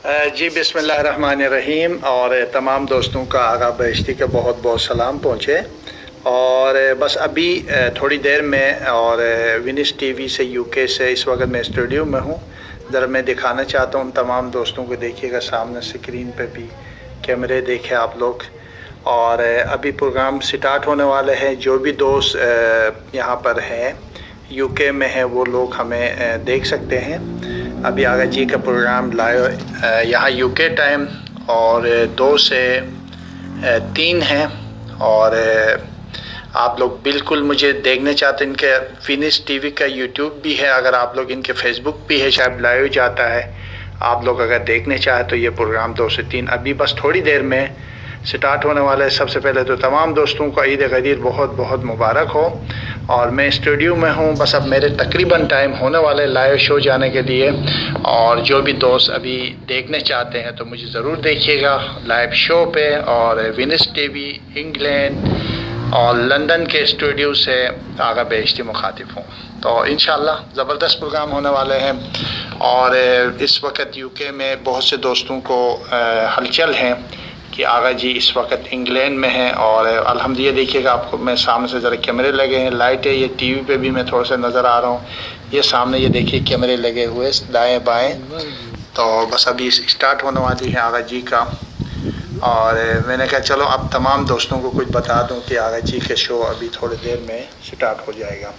جی بسم اللہ الرحمن الرحیم، اور تمام دوستوں کا آغا بہشتی کا بہت بہت سلام پہنچے۔ اور بس ابھی تھوڑی دیر میں اور ونس ٹی وی سے یو کے سے اس وقت میں اسٹوڈیو میں ہوں۔ ذرا میں دکھانا چاہتا ہوں تمام دوستوں کو، دیکھیے گا سامنے سکرین پہ بھی کیمرے دیکھیں آپ لوگ۔ اور ابھی پروگرام سٹارٹ ہونے والے ہیں۔ جو بھی دوست یہاں پر ہیں یو کے میں ہیں وہ لوگ ہمیں دیکھ سکتے ہیں۔ ابھی آغا جی کا پروگرام لائیو یہاں یو کے ٹائم اور 2 سے 3 ہیں۔ اور آپ لوگ بالکل مجھے دیکھنا چاہتے ہیں، ان کے فینس ٹی وی کا یوٹیوب بھی ہے، اگر آپ لوگ ان کے فیس بک بھی ہے، شاید لائیو جاتا ہے۔ آپ لوگ اگر دیکھنے چاہیں تو یہ پروگرام 2 سے 3 ابھی بس تھوڑی دیر میں سٹارٹ ہونے والا ہے۔ سب سے پہلے تو تمام دوستوں کو عید غدیر بہت بہت مبارک ہو۔ اور میں اسٹوڈیو میں ہوں، بس اب میرے تقریباً ٹائم ہونے والے لائیو شو جانے کے لیے۔ اور جو بھی دوست ابھی دیکھنے چاہتے ہیں تو مجھے ضرور دیکھیے گا لائیو شو پہ۔ اور ونس ٹی وی انگلینڈ اور لندن کے اسٹوڈیو سے آغا بہشتی مخاطب ہوں، تو انشاءاللہ زبردست پروگرام ہونے والے ہیں۔ اور اس وقت یو کے میں بہت سے دوستوں کو ہلچل ہیں کہ آغا جی اس وقت انگلینڈ میں ہیں۔ اور الحمدللہ یہ دیکھیے گا آپ کو میں سامنے سے ذرا کیمرے لگے ہیں، لائٹ ہے، یہ ٹی وی پہ بھی میں تھوڑا سا نظر آ رہا ہوں۔ یہ سامنے یہ دیکھیے کیمرے لگے ہوئے دائیں بائیں، تو بس ابھی اسٹارٹ ہونے والی ہے آغا جی کا۔ اور میں نے کہا چلو اب تمام دوستوں کو کچھ بتا دوں کہ آغا جی کے شو ابھی تھوڑی دیر میں سٹارٹ ہو جائے گا۔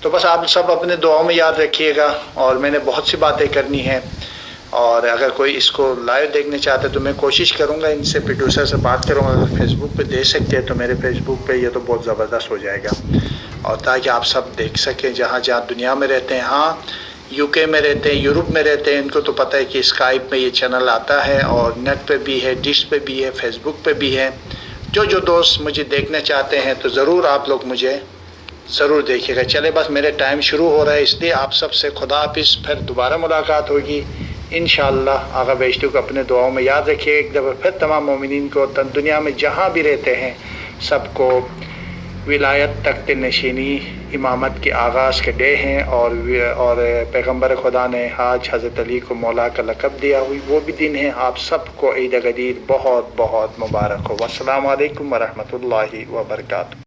تو بس آپ سب اپنے دعاؤں میں یاد رکھیے گا۔ اور میں نے بہت سی باتیں کرنی ہیں، اور اگر کوئی اس کو لائیو دیکھنے چاہتے تو میں کوشش کروں گا ان سے، پروڈیوسر سے بات کروں گا، اگر فیس بک پہ دے سکتے ہیں تو میرے فیس بک پہ یہ تو بہت زبردست ہو جائے گا، اور تاکہ آپ سب دیکھ سکیں جہاں جہاں دنیا میں رہتے ہیں۔ ہاں یو کے میں رہتے ہیں، یورپ میں رہتے ہیں، ان کو تو پتہ ہے کہ اسکائپ میں یہ چینل آتا ہے، اور نیٹ پہ بھی ہے، ڈش پہ بھی ہے، فیس بک پہ بھی ہے۔ جو دوست مجھے دیکھنا چاہتے ہیں تو ضرور آپ لوگ مجھے ضرور دیکھیے گا۔ چلے بس میرے ٹائم شروع ہو رہا ہے، اس لیے آپ سب سے خدا حافظ، پھر دوبارہ ملاقات ہوگی انشاءاللہ۔ آغا بہشتی کو اپنے دعاؤں میں یاد رکھیے ایک دفعہ پھر، تمام مومنین کو دنیا میں جہاں بھی رہتے ہیں سب کو ولایت تخت نشینی امامت کے آغاز کے ڈے ہیں، اور پیغمبر خدا نے آج حضرت علی کو مولا کا لقب دیا ہوئی وہ بھی دن ہے۔ آپ سب کو عید غدیر بہت بہت مبارک ہو۔ والسلام علیکم ورحمۃ اللہ وبرکاتہ۔